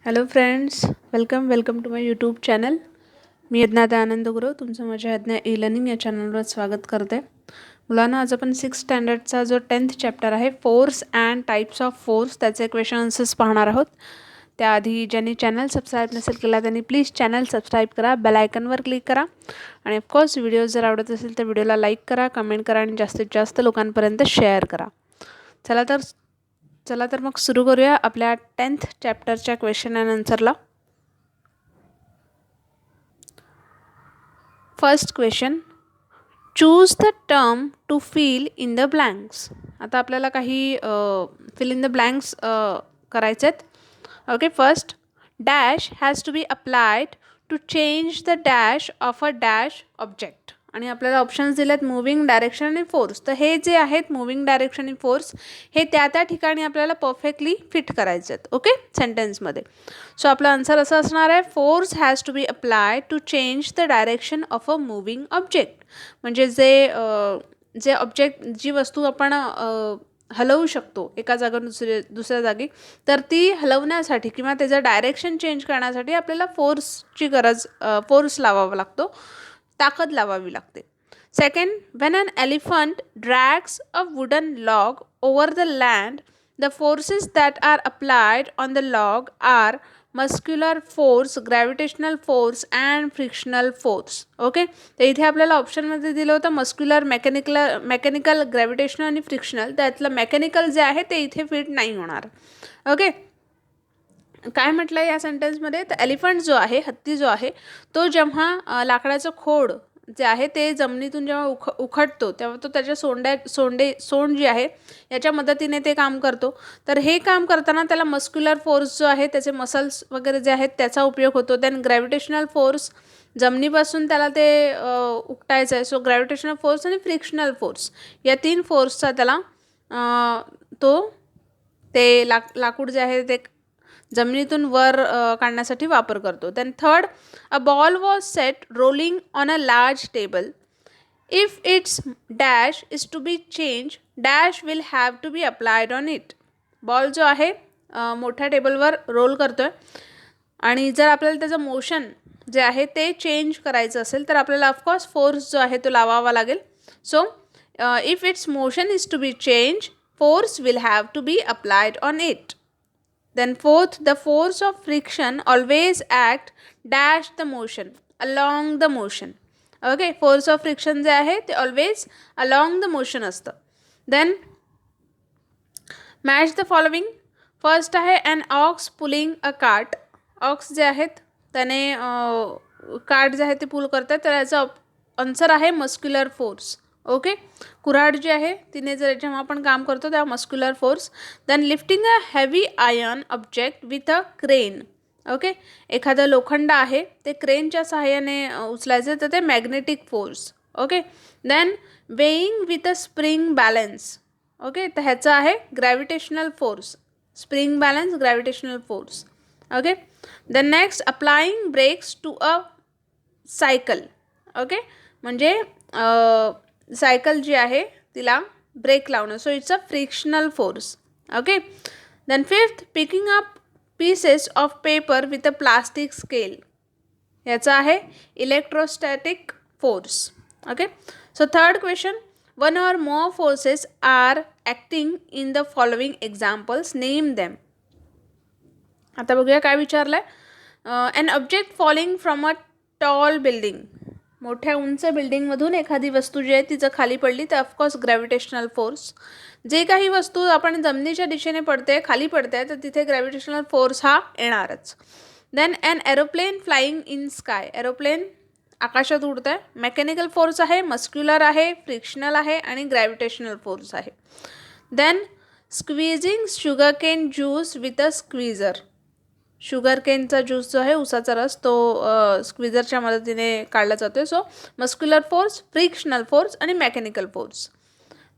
Hello friends, welcome to my YouTube channel. मी यज्ञा दयानंद गुरव तुमचं माझ्या यज्ञा ई लर्निंग या चॅनलवर स्वागत करते. मुलांना आज आपण 6th स्टँडर्डचा जो 10th चॅप्टर आहे force and types of force त्याचे क्वेश्चन आन्सर्स पाहणार आहोत. त्याआधी ज्यांनी चॅनल सबस्क्राईब नसेल केला त्यांनी प्लीज चॅनल सबस्क्राईब करा, बेल आयकनवर क्लिक करा आणि ऑफकोर्स व्हिडिओ जर आवडत असेल तर व्हिडिओला लाईक करा, कमेंट करा आणि जास्तीत जास्त लोकांपर्यंत शेअर करा. चला तर मग सुरू करूया आपल्या 10th चॅप्टरच्या क्वेश्चन अँड आन्सरला. First question, choose the term to fill in the blanks. आता आपल्याला काही फिल इन द ब्लँक्स करायचे आहेत. Okay, first, dash has to be applied to change the dash of a dash object. आणि आपल्याला options दिले आहेत मूव्हिंग, डायरेक्शन आणि फोर्स. तर हे जे आहेत मूव्हिंग, डायरेक्शन आणि फोर्स हे त्या ठिकाणी आपल्याला परफेक्टली फिट करायचे आहेत. ओके, सेंटेन्समध्ये. सो आपला आन्सर असं असणार आहे, force has to be applied to change the direction of a moving object. म्हणजे जे ऑब्जेक्ट, जी वस्तू आपण हलवू शकतो एका जागेवरून दुसऱ्या जागी, तर ती हलवण्यासाठी किंवा त्याचं डायरेक्शन चेंज करण्यासाठी आपल्याला फोर्स लावावा लागतो, ताकद लावावी लागते. Second, when an elephant drags a wooden log over the land, the forces that are applied on the log are muscular force, gravitational force and frictional force. Okay, तर इथे आपल्याला ऑप्शनमध्ये दिलं होतं मस्क्युलर, मेकॅनिकल, ग्रॅव्हिटेशनल आणि frictional. त्यातलं mechanical जे आहे ते इथे फिट नाही होणार. ओके, काय म्हटलं या सेंटेन्समध्ये, तर एलिफंट जो आहे, हत्ती जो आहे, तो जेव्हा लाकडाचं खोड जे आहे ते जमिनीतून जेव्हा उखडतो तेव्हा तो त्याच्या सोंड जी आहे याच्या मदतीने ते काम करतो. तर हे काम करताना त्याला मस्क्युलर फोर्स जो आहे, त्याचे मसल्स वगैरे जे आहेत त्याचा उपयोग होतो. देन ग्रॅव्हिटेशनल फोर्स, जमिनीपासून त्याला ते उपटायचं आहे. सो ग्रॅव्हिटेशनल फोर्स आणि फ्रिक्शनल फोर्स या 3 फोर्सचा त्याला लाकूड जे आहे ते जमिनीतून वर काढण्यासाठी वापर करतो. Then third, a ball was set rolling on a large table. If its dash is to be change, dash will have to be applied on it. Ball जो आहे मोठ्या टेबलवर रोल करतो आहे आणि जर आपल्याला त्याचं मोशन जे आहे ते चेंज करायचं असेल तर आपल्याला ऑफकोर्स फोर्स जो आहे तो लावावा लागेल. So if its motion is to be change, force will have to be applied on it. Then fourth, the force of friction always act dash the motion, along the motion. Okay, force of friction जे आहे ते always along the motion असतं. Then match the following. First आहे an ox pulling a cart. Ox जे आहेत त्याने cart जे आहे ते पुल करतात, तर याचा आन्सर आहे मस्क्युलर फोर्स. ओके, कुऱ्हाड जी आहे तिने जर जेव्हा आपण काम करतो तेव्हा muscular force. Then lifting a heavy iron object with a crane. Okay, एखादं लोखंड आहे ते क्रेनच्या सहाय्याने उचलायचं तर ते magnetic force. Okay, then weighing with a spring balance. Okay, तर ह्याचं आहे gravitational force, spring balance, gravitational force. Okay, then next, applying brakes to a cycle. Okay, म्हणजे सायकल जी आहे तिला ब्रेक लावणं, so it's a frictional force. Okay, then fifth, picking up pieces of paper with a plastic scale. याचा आहे electrostatic force. Okay, so third question, one or more forces are acting in the following examples, name them. आता बघूया काय विचारलं आहे. An object falling from a tall building. मोठ्या उंच बिल्डिंगमधून एखादी वस्तू जी आहे ती जर खाली पडली तर ऑफकोर्स ग्रॅव्हिटेशनल फोर्स. जे काही वस्तू आपण जमिनीच्या दिशेने पडते, खाली पडते, तर तिथे ग्रॅव्हिटेशनल फोर्स हा येणारच. Then an aeroplane flying in sky. Aeroplane आकाशात उडत आहे. मेकॅनिकल फोर्स आहे, मस्क्युलर आहे, फ्रिक्शनल आहे आणि ग्रॅव्हिटेशनल फोर्स आहे. Then squeezing sugarcane juice with a squeezer. शुगर केनचा ज्यूस जो आहे, उसाचा रस, तो स्क्विझरच्या मदतीने काढला जातो. So muscular force, frictional force आणि mechanical force.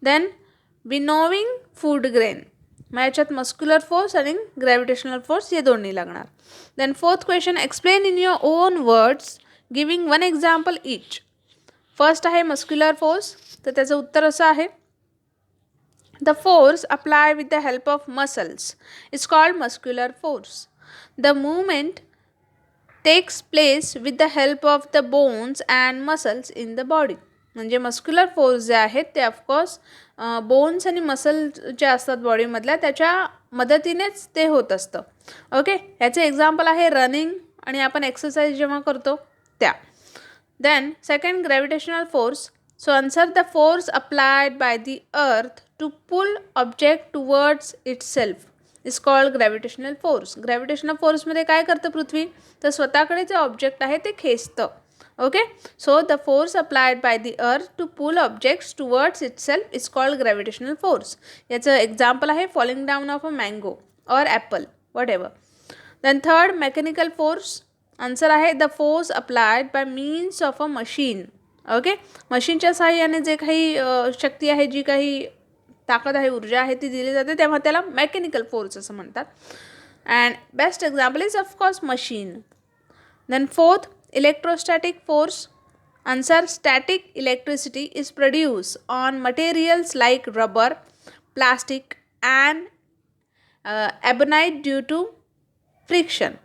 Then winnowing food grain. मग याच्यात मस्क्युलर फोर्स आणि ग्रॅव्हिटेशनल फोर्स हे दोन्ही लागणार. Then fourth question, explain in your own words giving one example each. First आहे मस्क्युलर फोर्स, तर त्याचं उत्तर असं आहे, the force apply with the help of muscles is called muscular force. The movement takes place with the help of the bones and muscles in the body. म्हणजे muscular force जे आहेत ते of course bones आणि muscle जे असतात बॉडीमधल्या त्याच्या मदतीनेच ते होत असतं. ओके, ह्याचे एक्झाम्पल आहे रनिंग आणि आपण एक्सरसाइज जेव्हा करतो त्या. Then second, gravitational force. So answer, the force applied by the earth to pull object towards itself is called gravitational force. Gravitational फोर्समध्ये काय करतं पृथ्वी, तर स्वतःकडे जे ऑब्जेक्ट आहे ते खेचतं. Okay, so the force applied by the earth to pull objects towards itself is called gravitational force. याचं एक्झाम्पल आहे falling down of a mango or apple, whatever. Then third, mechanical force. Answer आहे the force applied bye means of a machine. Okay, मशीनच्या सहाय्याने जे काही शक्ती आहे, जी काही ताकद आहे, ऊर्जा आहे ती दिली जाते, तेव्हा त्याला मेकॅनिकल फोर्स असं म्हणतात. And best example is of course machine. Then fourth, electrostatic force. Answer, static electricity is produce on materials like rubber, plastic and ebonite due to friction.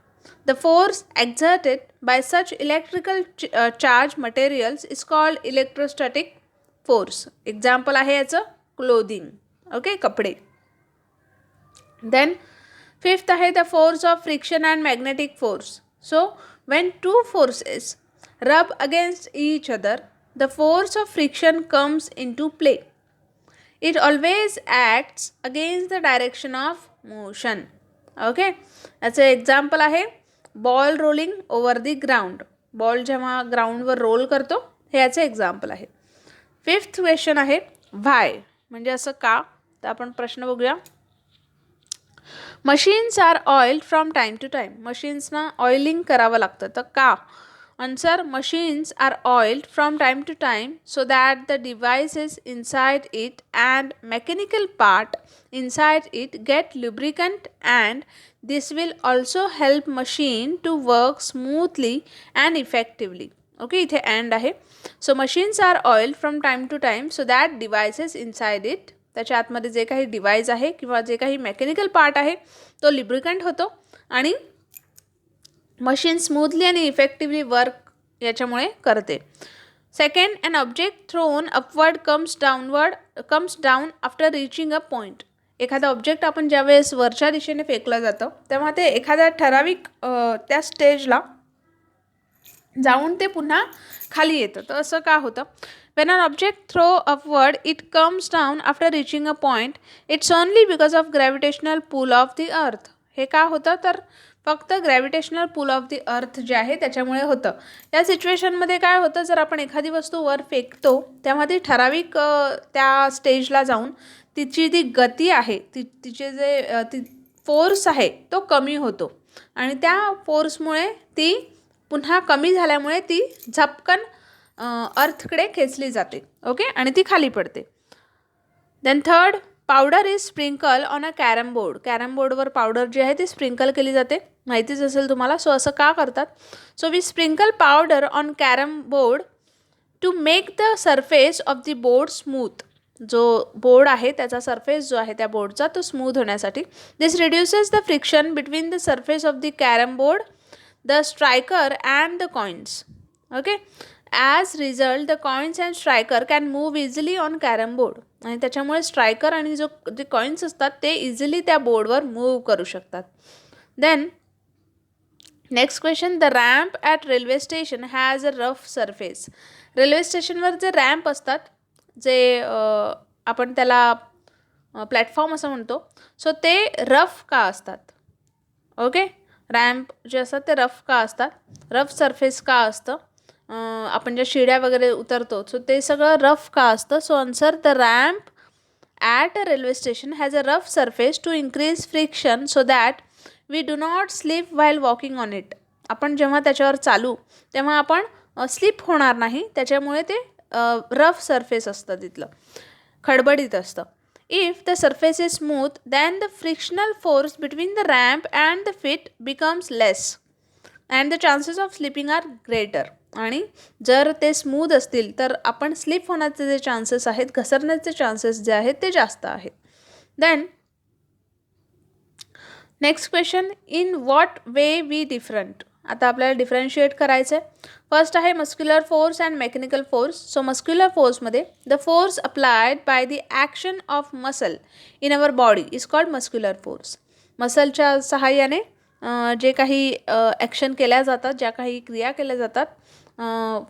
The force exerted by such electrical charged materials is called electrostatic force. Example आहे याचं clothing. Okay, कपडे. Then fifth आहे the force of friction and magnetic force. So when two forces rub against each other, the force of friction comes into play. It always acts against the direction of motion. Okay, याचं example आहे ball rolling over दी ground. Ball जेव्हा ग्राउंडवर role करतो हे याचं example आहे. Fifth question आहे व्हाय, म्हणजे असं का. तर आपण प्रश्न बघूया. Machines are oiled from time to time. मशीन्सना ऑइलिंग करावं लागतं, तर का. Answer, machines are oiled from time to time so that the devices inside it and mechanical part inside it get lubricant, and this will also help machine to work smoothly and effectively. Okay, इथे and आहे. So machines are oiled from time to time so that devices inside it, त्याच्या आतमध्ये जे काही device आहे किंवा जे काही मेकॅनिकल पार्ट आहे तो लिब्रिकंट होतो आणि मशीन स्मूथली आणि इफेक्टिव्हली वर्क याच्यामुळे करते. Second, an object thrown upward comes down after reaching a point. एखादा ऑब्जेक्ट आपण ज्यावेळेस वरच्या दिशेने फेकलं जातं तेव्हा ते एखाद्या ठराविक त्या स्टेजला जाऊन ते पुन्हा खाली येतं. तर असं का होतं. When an object throw upward it comes down after reaching a point, it's only because of gravitational pull of the earth. हे का होतं, तर फक्त ग्रॅव्हिटेशनल पूल ऑफ द अर्थ जे आहे त्याच्यामुळे होतं. या सिच्युएशनमध्ये काय होतं, जर आपण एखादी वस्तू वर फेकतो तेव्हा ती ठराविक त्या स्टेजला जाऊन तिची ती गती आहे, तिचे जे ती फोर्स आहे तो कमी होतो आणि त्या फोर्समुळे ती पुन्हा कमी झाल्यामुळे ती झपकन अर्थकडे खेचली जाते. ओके, आणि ती खाली पडते. Then third, powder is sprinkle on a carrom board. Carrom बोर्डवर पावडर जी आहे ती स्प्रिंकल केली जाते, माहितीच असेल तुम्हाला. सो असं का करतात. So we sprinkle powder on carrom board to make the surface of the board smooth. जो बोर्ड आहे त्याचा सरफेस जो आहे त्या बोर्डचा तो स्मूथ होण्यासाठी. This reduces the friction between the surface of the carrom board, the striker and the coins. Okay, as result the coins and striker can move easily on carrom board. आणि त्याच्यामुळे striker आणि जे coins असतात ते easily त्या बोर्डवर move करू शकतात. Then next question, the ramp at railway station has a rough surface. Railway स्टेशनवर जे रॅम्प असतात, जे आपण त्याला प्लॅटफॉर्म असं म्हणतो, सो ते रफ का असतात. ओके, रॅम्प जे असतात ते रफ का असतात, रफ सरफेस का असतं, आपण ज्या शिड्या वगैरे उतरतो सो ते सगळं रफ का असतं. So answer, the ramp at a railway station has a rough surface to increase friction so that we do not slip while walking on it. आपण जेव्हा त्याच्यावर चालू तेव्हा आपण स्लिप होणार नाही, त्याच्यामुळे ते रफ सरफेस असतं, तिथलं खडबडीत असतं. If the surface is smooth then the frictional force between the ramp and the feet becomes less and the chances of slipping are greater. आणि जर ते स्मूथ असतील तर आपण स्लिप होण्याचे जे चान्सेस आहेत, घसरण्याचे चान्सेस जे आहेत ते जास्त आहेत. Then next question, in what way we different. आता आपल्याला डिफरन्शिएट करायचं आहे. फर्स्ट आहे muscular force and mechanical force. So muscular फोर्समध्ये the force applied by the action of muscle in our body is called muscular force. मसलच्या सहाय्याने जे काही ॲक्शन केल्या जातात, ज्या काही क्रिया केल्या जातात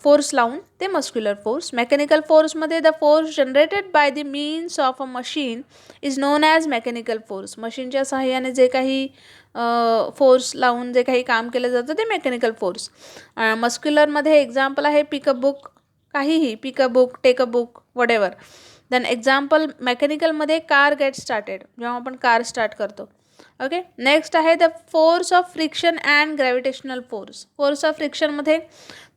फोर्स लावून, ते मस्क्युलर फोर्स. मेकॅनिकल फोर्समध्ये the force generated by the means of a machine is known as mechanical force. मशीनच्या सहाय्याने जे काही फोर्स लावून जे काही काम केलं जातं ते मेकॅनिकल फोर्स. मस्क्युलरमध्ये एक्झाम्पल आहे पिक अ बुक, काहीही, pick a book, take a book, whatever. Then example मेकॅनिकलमध्ये कार गेट स्टार्टेड, जेव्हा आपण कार स्टार्ट करतो. ओके. नेक्स्ट आहे the force of friction and gravitational force. Force of फ्रिक्शनमध्ये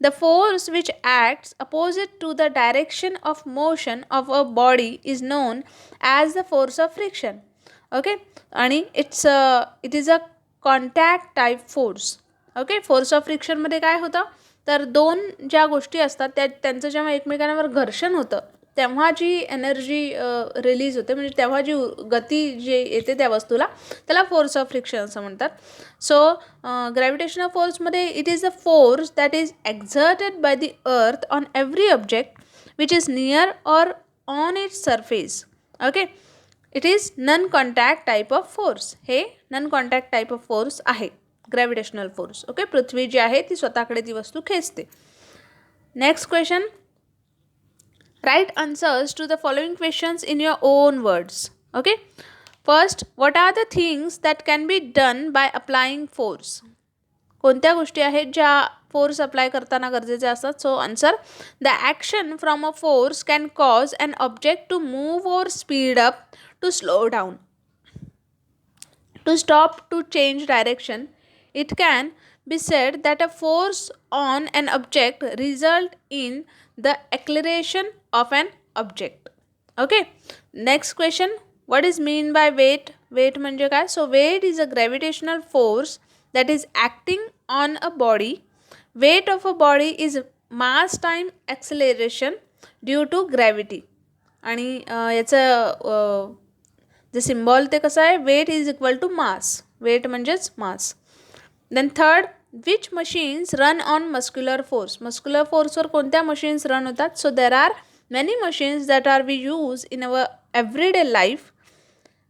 the force which acts opposite to the direction of motion of a body is known as the force of friction. Okay. आणि it is a contact type force. Okay. Force of फ्रिक्शनमध्ये काय होतं, तर दोन ज्या गोष्टी असतात त्यांचं जेव्हा एकमेकांवर घर्षण होतं तेव्हा जी एनर्जी रिलीज होते, म्हणजे तेव्हा जी गती जे येते त्या वस्तूला, त्याला फोर्स ऑफ फ्रिक्शन असं म्हणतात. सो ग्रॅव्हिटेशनल फोर्समध्ये it is a force that is exerted by the earth on every object which is near or on its surface. Okay. It is non contact type of force. हे non contact type of force आहे gravitational force. Okay. पृथ्वी जी आहे ती स्वतःकडे ती वस्तू खेचते. Next question, write answers to the following questions in your own words. Okay. First, what are the things that can be done by applying force? कोणत्या गोष्टी आहेत ज्या फोर्स अप्लाय करताना गरजेच्या असतात? So answer, the action from a force can cause an object to move or speed up, to slow down, to stop, to change direction. It can be said that a force on an object result in the acceleration of an object. Okay. Next question, what is mean by weight? Weight म्हणजे काय? So weight is a gravitational force that is acting on a body. Weight of a body is mass time acceleration due to gravity. आणि याचं जे symbol ते कसं आहे, weight is equal to mass. Weight म्हणजेच mass. Then third, which machines run on muscular force? Muscular फोर्सवर कोणत्या machines run होतात? So there are many machines that are we use in our everyday life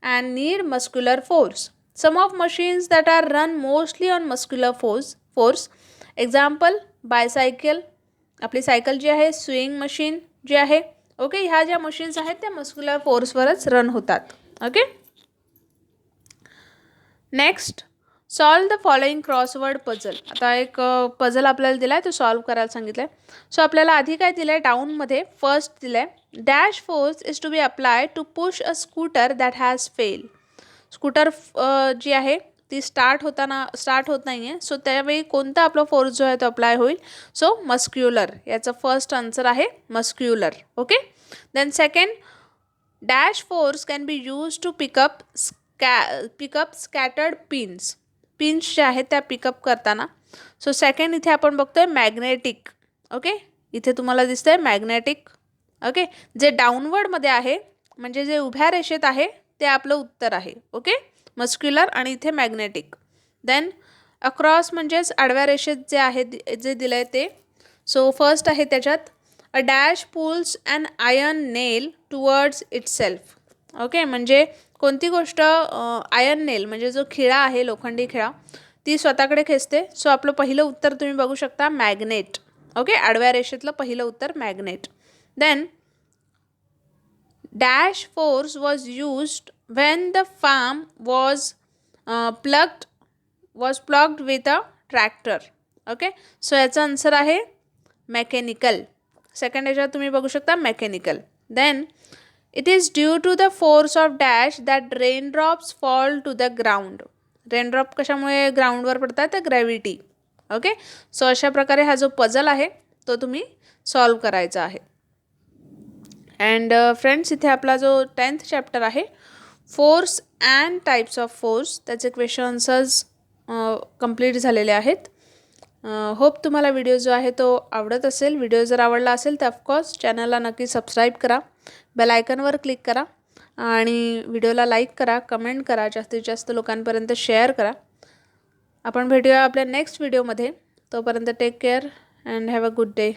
and need muscular force. Some of machines that are run mostly on muscular force. Example, bicycle, आपली cycle जी आहे, sewing machine जी आहे. Okay. ह्या ज्या machines आहेत त्या muscular फोर्सवरच run होतात. Okay. Next, solve the following crossword puzzle. आता एक पझल आपल्याला दिला आहे, तो सॉल्व करायला सांगितलं आहे. सो आपल्याला आधी काय दिलं आहे, डाऊनमध्ये फर्स्ट दिलं आहे, dash force is to be apply to push a scooter that has fail. Scooter जी आहे ती स्टार्ट होत नाही आहे. सो त्यावेळी कोणता आपला फोर्स जो आहे तो अप्लाय होईल? So muscular. याचं फर्स्ट आन्सर आहे muscular. Okay. Then second, dash force can be use to pick up scattered pins. Pins ज्या आहेत त्या पिकअप करताना. सो सेकंड इथे आपण बघतोय मॅग्नेटिक. ओके. इथे तुम्हाला दिसतंय मॅग्नेटिक. ओके. जे डाऊनवर्डमध्ये आहे, म्हणजे जे उभ्या रेषेत आहे, ते आपलं उत्तर आहे. ओके. मस्क्युलर आणि इथे मॅग्नेटिक. देन अक्रॉस म्हणजेच आडव्या रेषेत जे आहे, जे दिलं आहे ते. सो फर्स्ट आहे त्याच्यात, a dash pulls an iron nail towards itself. Okay. म्हणजे कोणती गोष्ट आयर्न नेल म्हणजे जो खिळा आहे, लोखंडी खिळा, ती स्वतःकडे खेचते. सो आपलं पहिलं उत्तर तुम्ही बघू शकता मॅग्नेट. ओके. आडव्या रेषेतलं पहिलं उत्तर magnet. Then dash force was used when the farm was plugged with a tractor. Okay. So याचा आन्सर आहे मेकॅनिकल. सेकंड याच्यात तुम्ही बघू शकता mechanical. Then it is due to the force of dash that raindrops fall to the ground. Raindrop कशामुळे ग्राउंडवर पडतात? तर ग्रॅव्हिटी. ओके. सो अशा प्रकारे हा जो पझल आहे तो तुम्ही सॉल्व करायचा आहे. अँड फ्रेंड्स, इथे आपला जो 10th चॅप्टर आहे, force and types of force, त्याचे क्वेश्चन्सच कंप्लीट झालेले आहेत. होप तुम्हाला व्हिडिओ जो आहे तो आवडत असेल. व्हिडिओ जर आवडला असेल तर ऑफकोर्स चॅनलला नक्की सबस्क्राईब करा, बेल आयकॉनवर क्लिक करा आणि व्हिडिओला लाईक करा, कमेंट करा, जास्तीत जास्त लोकांपर्यंत शेअर करा. आपण भेटूया आपल्या नेक्स्ट व्हिडिओमध्ये. तोपर्यंत take care and have a good day.